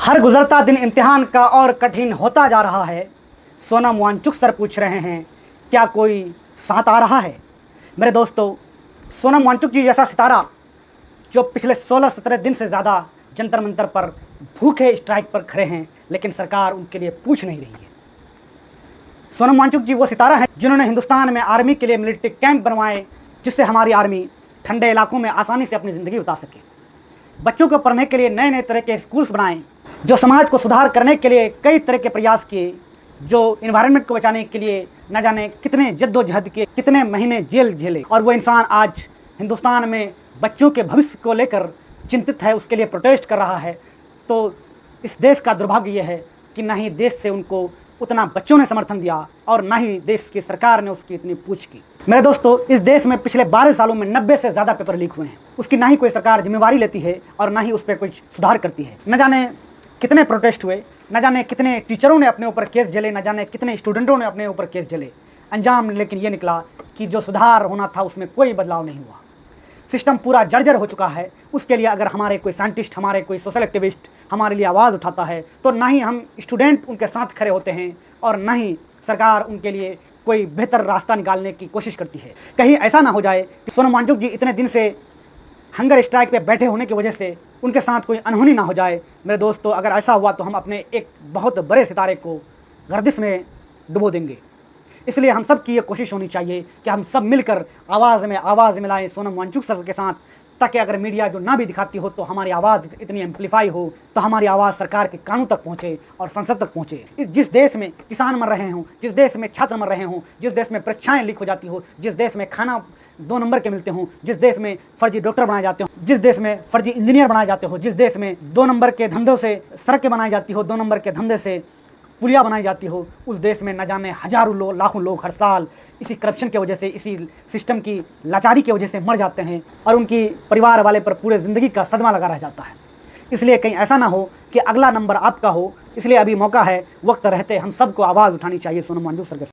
हर गुजरता दिन इम्तिहान का और कठिन होता जा रहा है। सोनम वांगचुक सर पूछ रहे हैं, क्या कोई साथ आ रहा है? मेरे दोस्तों, सोनम वांगचुक जी जैसा सितारा जो पिछले 16-17 दिन से ज़्यादा जंतर मंतर पर भूखे स्ट्राइक पर खड़े हैं, लेकिन सरकार उनके लिए पूछ नहीं रही है। सोनम वांगचुक जी वो सितारा हैं जिन्होंने हिंदुस्तान में आर्मी के लिए मिलिट्री कैंप बनवाए, जिससे हमारी आर्मी ठंडे इलाकों में आसानी से अपनी ज़िंदगी बिता सके। बच्चों को पढ़ने के लिए नए नए तरह के स्कूल्स बनाए, जो समाज को सुधार करने के लिए कई तरह के प्रयास किए, जो इन्वायरमेंट को बचाने के लिए न जाने कितने जद्दोजहद किए, कितने महीने जेल झेले। और वो इंसान आज हिंदुस्तान में बच्चों के भविष्य को लेकर चिंतित है, उसके लिए प्रोटेस्ट कर रहा है। तो इस देश का दुर्भाग्य यह है कि ना ही देश से उनको उतना बच्चों ने समर्थन दिया और ना ही देश की सरकार ने उसकी इतनी पूछ की। मेरे दोस्तों, इस देश में पिछले 12 सालों में 90 से ज़्यादा पेपर लीक हुए हैं। उसकी ना ही कोई सरकार जिम्मेवारी लेती है और ना ही उस पर कुछ सुधार करती है। न जाने कितने प्रोटेस्ट हुए, न जाने कितने टीचरों ने अपने ऊपर केस झेले, न जाने कितने स्टूडेंटों ने अपने ऊपर केस झेले। अंजाम लेकिन ये निकला कि जो सुधार होना था उसमें कोई बदलाव नहीं हुआ। सिस्टम पूरा जर्जर हो चुका है। उसके लिए अगर हमारे कोई साइंटिस्ट, हमारे कोई सोशल एक्टिविस्ट हमारे लिए आवाज़ उठाता है, तो ना ही हम स्टूडेंट उनके साथ खड़े होते हैं और ना ही सरकार उनके लिए कोई बेहतर रास्ता निकालने की कोशिश करती है। कहीं ऐसा ना हो जाए कि सोनम वांगचुक जी इतने दिन से हंगर स्ट्राइक पे बैठे होने की वजह से उनके साथ कोई अनहोनी ना हो जाए। मेरे दोस्तों, अगर ऐसा हुआ तो हम अपने एक बहुत बड़े सितारे को गर्दिश में डुबो देंगे। इसलिए हम सब की ये कोशिश होनी चाहिए कि हम सब मिलकर आवाज़ में आवाज़ मिलाएं सोनम वांगचुक सर के साथ, ताकि अगर मीडिया जो ना भी दिखाती हो तो हमारी आवाज़ इतनी एम्पलीफाई हो, तो हमारी आवाज़ सरकार के कानों तक पहुँचे और संसद तक पहुँचे। जिस देश में किसान मर रहे हों, जिस देश में छात्र मर रहे हों, जिस देश में परीक्षाएँ लीक हो जाती हो, जिस देश में खाना 2 नंबर के मिलते हों, जिस देश में फर्जी डॉक्टर बनाए जाते हों, जिस देश में फर्जी इंजीनियर बनाए जाते हो, जिस देश में 2 नंबर के धंधों से सड़कें बनाई जाती हो, 2 नंबर के धंधे से पुलिया बनाई जाती हो, उस देश में न जाने हज़ारों लोग, लाखों लोग हर साल इसी करप्शन की वजह से, इसी सिस्टम की लाचारी की वजह से मर जाते हैं और उनकी परिवार वाले पर पूरे ज़िंदगी का सदमा लगा रह जाता है। इसलिए कहीं ऐसा ना हो कि अगला नंबर आपका हो। इसलिए अभी मौका है, वक्त रहते हम सबको आवाज़ उठानी चाहिए सोनम वांगचुक सर के।